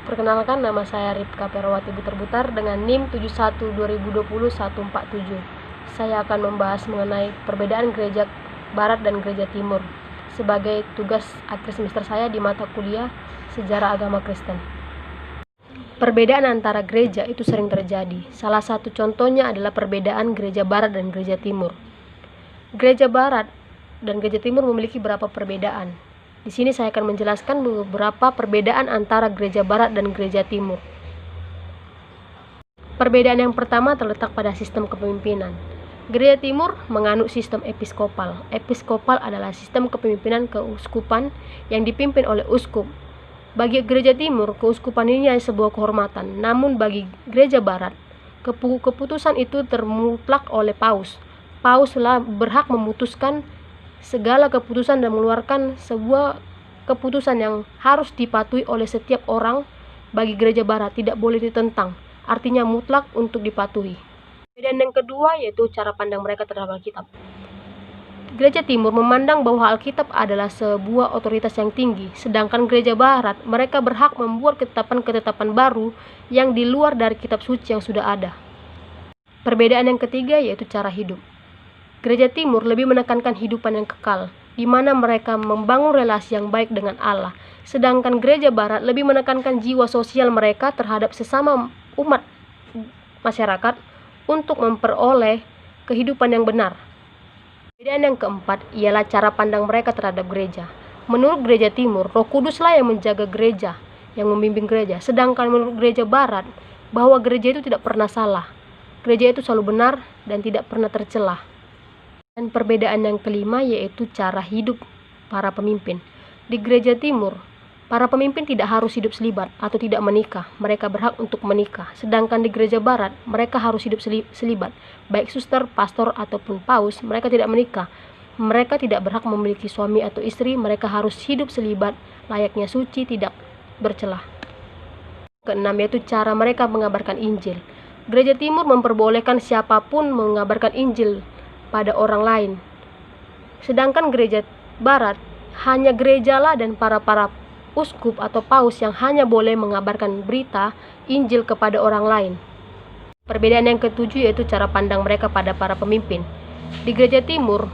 Perkenalkan, nama saya Ripka Perawati Butar-Butar dengan NIM 712020-147. Saya akan membahas mengenai perbedaan gereja Barat dan gereja Timur sebagai tugas akhir semester saya di mata kuliah Sejarah Agama Kristen. Perbedaan antara gereja itu sering terjadi. Salah satu contohnya adalah perbedaan gereja Barat dan gereja Timur. Gereja Barat dan gereja Timur memiliki beberapa perbedaan. Di sini saya akan menjelaskan beberapa perbedaan antara gereja Barat dan gereja Timur. Perbedaan yang pertama terletak pada sistem kepemimpinan. Gereja Timur menganut sistem episkopal. Episkopal adalah sistem kepemimpinan keuskupan yang dipimpin oleh uskup. Bagi gereja Timur, keuskupan ini adalah sebuah kehormatan. Namun bagi gereja Barat, keputusan itu termutlak oleh paus. Pauslah berhak memutuskan segala keputusan dan mengeluarkan sebuah keputusan yang harus dipatuhi oleh setiap orang. Bagi gereja Barat tidak boleh ditentang, artinya mutlak untuk dipatuhi. Dan yang kedua yaitu cara pandang mereka terhadap Alkitab. Gereja Timur memandang bahwa Alkitab adalah sebuah otoritas yang tinggi, sedangkan gereja Barat mereka berhak membuat ketetapan-ketetapan baru yang di luar dari kitab suci yang sudah ada. Perbedaan yang ketiga yaitu cara hidup. Gereja Timur lebih menekankan kehidupan yang kekal, di mana mereka membangun relasi yang baik dengan Allah. Sedangkan gereja Barat lebih menekankan jiwa sosial mereka terhadap sesama umat masyarakat untuk memperoleh kehidupan yang benar. Perbedaan yang keempat ialah cara pandang mereka terhadap gereja. Menurut gereja Timur, Roh Kuduslah yang menjaga gereja, yang membimbing gereja. Sedangkan menurut gereja Barat, bahwa gereja itu tidak pernah salah. Gereja itu selalu benar dan tidak pernah tercelah. Dan perbedaan yang kelima yaitu cara hidup para pemimpin. Di gereja Timur, para pemimpin tidak harus hidup selibat atau tidak menikah. Mereka berhak untuk menikah. Sedangkan di gereja Barat, mereka harus hidup selibat. Baik suster, pastor, ataupun paus, mereka tidak menikah. Mereka tidak berhak memiliki suami atau istri. Mereka harus hidup selibat, layaknya suci, tidak bercelah. Keenam yaitu cara mereka mengabarkan Injil. Gereja Timur memperbolehkan siapapun mengabarkan Injil pada orang lain. Sedangkan gereja Barat, hanya gerejalah dan para uskup atau paus yang hanya boleh mengabarkan berita Injil kepada orang lain. Perbedaan yang ketujuh yaitu cara pandang mereka pada para pemimpin. Di gereja Timur,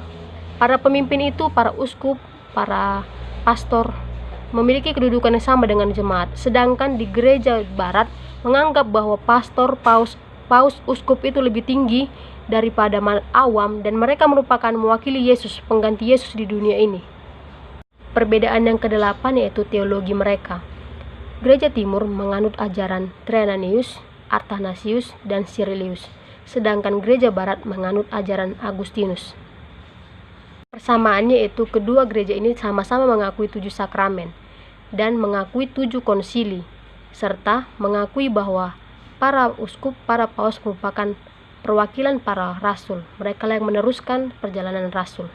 para pemimpin itu, para uskup, para pastor, memiliki kedudukan yang sama dengan jemaat. Sedangkan di gereja Barat menganggap bahwa pastor, paus, uskup itu lebih tinggi daripada awam dan mereka merupakan mewakili Yesus, pengganti Yesus di dunia ini. Perbedaan yang kedelapan yaitu teologi mereka. Gereja Timur menganut ajaran Traianius, Athanasius, dan Cyrilius, sedangkan gereja Barat menganut ajaran Agustinus. Persamaannya yaitu kedua gereja ini sama-sama mengakui 7 sakramen dan mengakui 7 konsili, serta mengakui bahwa para uskup, para paus merupakan perwakilan para rasul. Mereka yang meneruskan perjalanan rasul.